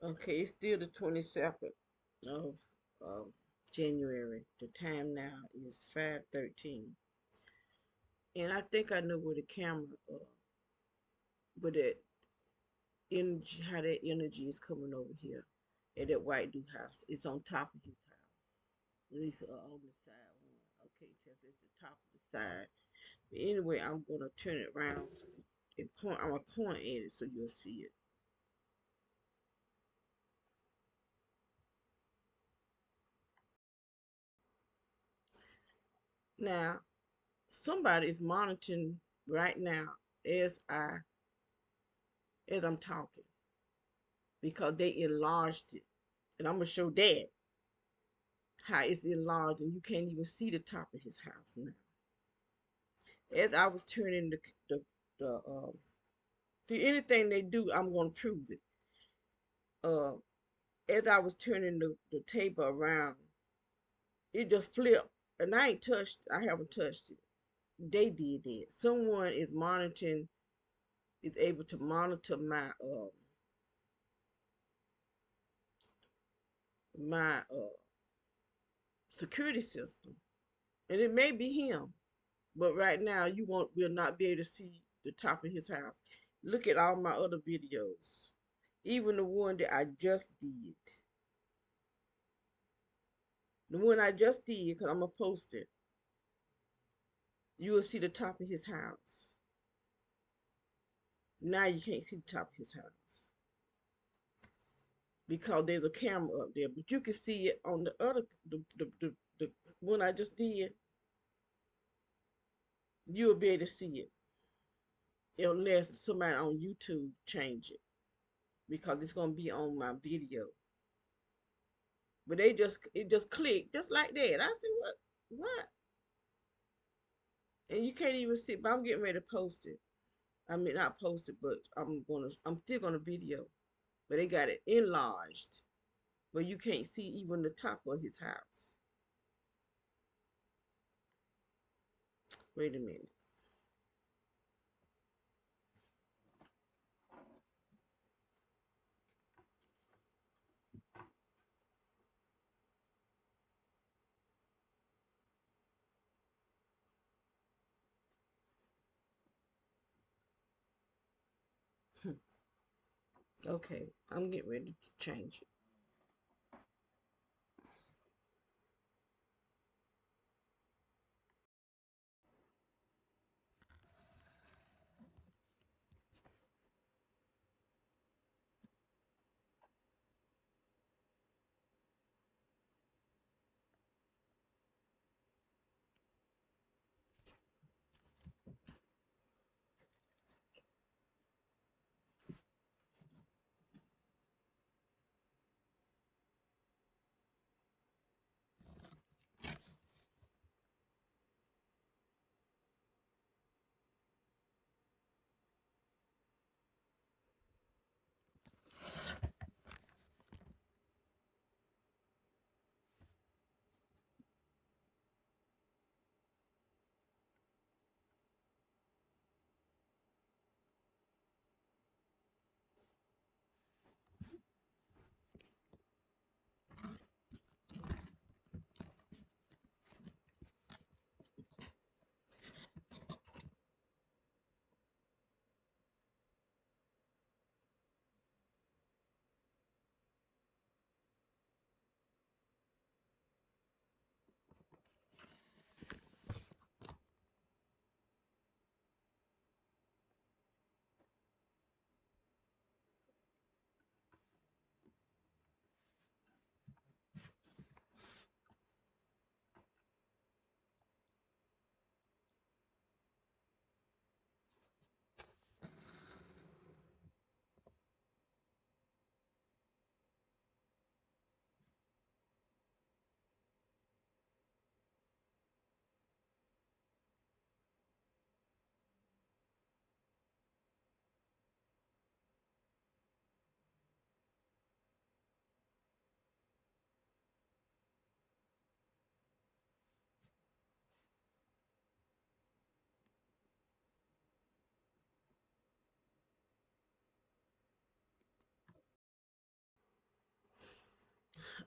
Okay, it's still the 22nd of January. The time now is 5:13. And I think I know where the camera, where that energy, how that energy is coming over here at that white dude house. It's on top of his house. At least on the side one. Okay, Tess, it's the top of the side. But anyway, I'm gonna turn it around and point. I'm gonna point at it so you'll see it. Now, somebody is monitoring right now as I as I'm talking because they enlarged it, and I'm gonna show Dad how it's enlarged, and you can't even see the top of his house now. As I was turning the see anything they do, I'm gonna prove it. Uh, as I was turning the table around, it just flipped, and I ain't touched. I haven't touched it. They did that. Someone is monitoring, is able to monitor my security system, and it may be him. But right now, you won't will not be able to see the top of his house. Look at all my other videos, even the one that I just did. The one I just did, because I'm gonna post it. You will see the top of his house. Now you can't see the top of his house because there's a camera up there, but you can see it on the other the one I just did. You'll be able to see it unless somebody on YouTube change it because it's gonna be on my video. But it just clicked just like that. I said what? And you can't even see. But I'm getting ready to post it. I mean not post it, but I'm still gonna video. But they got it enlarged, but you can't see even the top of his house. Wait a minute. Okay, I'm getting ready to change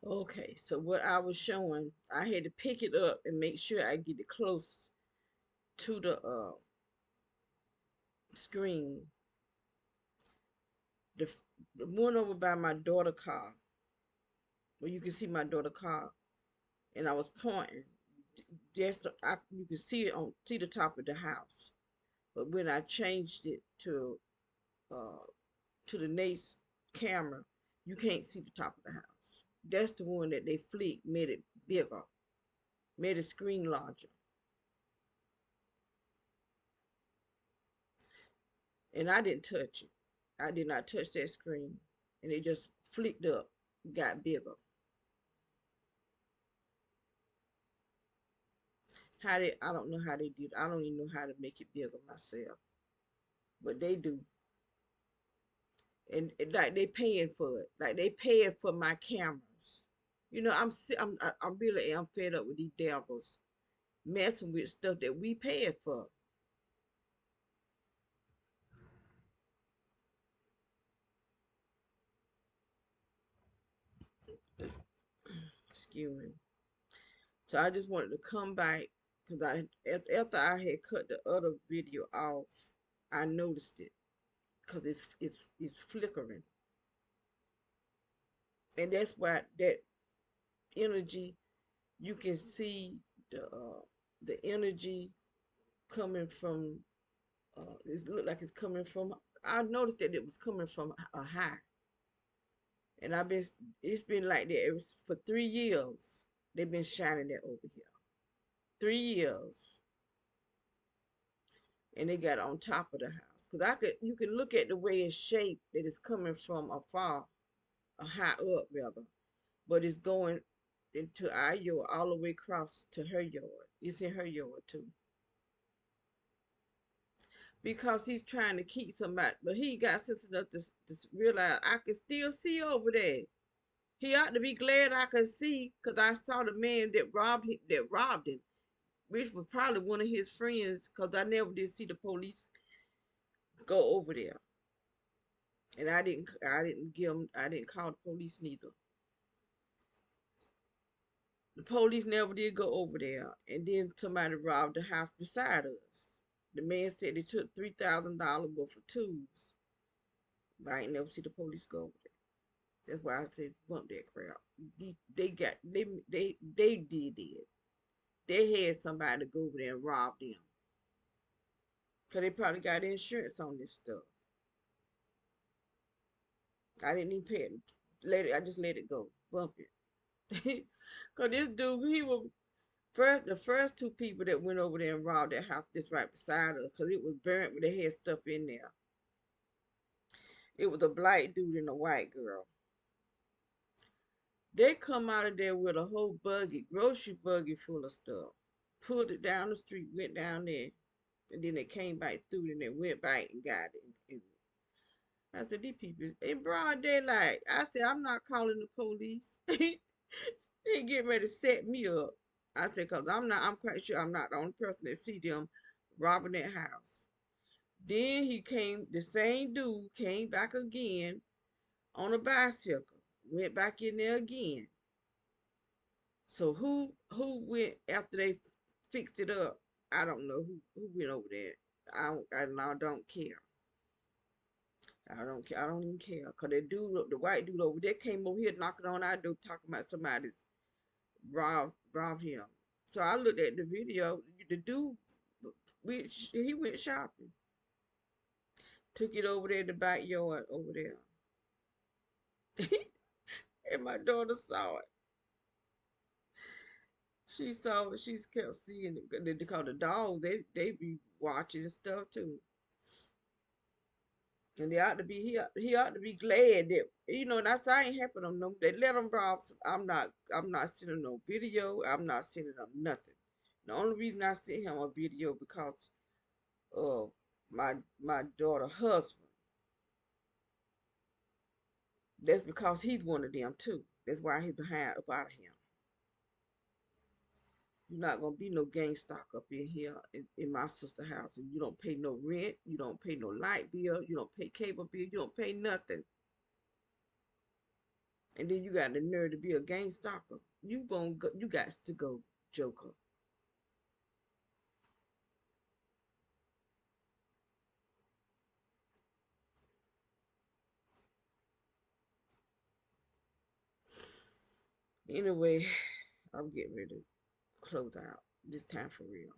Okay, so what I was showing, I had to pick it up and make sure I get it close to the screen. The, the one over by my daughter car, where you can see my daughter car, and I was pointing. Just you can see the top of the house, but when I changed it uh to the next camera, you can't see the top of the house. That's the one that they flicked, made it bigger, made the screen larger, and I didn't touch it. I did not touch that screen, and it just flicked up, got bigger. How they? I don't know how they did. I don't even know how to make it bigger myself, but they do. And like they paying for it, like they paying for my cameras. I really am fed up with these devils messing with stuff that we paying for. Excuse me. So I just wanted to come back because after I had cut the other video off, I noticed it because it's flickering, and that's why that energy you can see the energy coming from. It looked like it's coming from. I noticed that it was coming from a high, and it's been like that for 3 years. They've been shining that over here. 3 years, and they got on top of the house. Cause you can look at the way it's shaped that it's coming from afar, a high up rather, but it's going into our yard all the way across to her yard. It's in her yard too. Because he's trying to keep somebody, but he got sense enough to realize I can still see over there. He ought to be glad I could see, cause I saw the man that robbed him, which was probably one of his friends, cause I never did see the police go over there, and I didn't call the police neither. The police never did go over there, and then somebody robbed the house beside us. The man said they took $3,000 worth of tools, but I ain't never see the police go over there. That's why I said bump that crap. They got they did it. They had somebody to go over there and rob them. Cause they probably got insurance on this stuff. I didn't even pay it. I just let it go. Bump it. Cause this dude, he was the first two people that went over there and robbed that house just right beside us. Cause it was burnt, but they had stuff in there. It was a black dude and a white girl. They come out of there with a whole grocery buggy full of stuff. Pulled it down the street, went down there, and then they came back through and they went back and got it. I said, these people in broad daylight. I said, I'm not calling the police. They getting ready to set me up. I said, cause I'm quite sure I'm not the only person that see them robbing that house. Then the same dude came back again on a bicycle, went back in there again. So who went after they fixed it up? I don't know who went over there. I don't care. I don't care. I don't even care. Cause the white dude over there came over here knocking on our door talking about somebody's robbed him. So I looked at the video. The dude, he went shopping. Took it over there in the backyard over there. And my daughter saw it. She saw it. She kept seeing it. Because the dogs, they be watching and stuff too. And he ought to be glad that that's I ain't helping them. No, they let them rob. I'm not sending no video. I'm not sending them nothing. The only reason I sent him a video because of my daughter husband. That's because he's one of them too. That's why he's behind up out of him. You're not gonna be no gang stock up in here in my sister's house, and you don't pay no rent, you don't pay no light bill, you don't pay cable bill, you don't pay nothing. And then you got the nerve to be a gang stalker. You gonna go, you got to go, Joker. Anyway, I'm getting ready to close out. This time for real.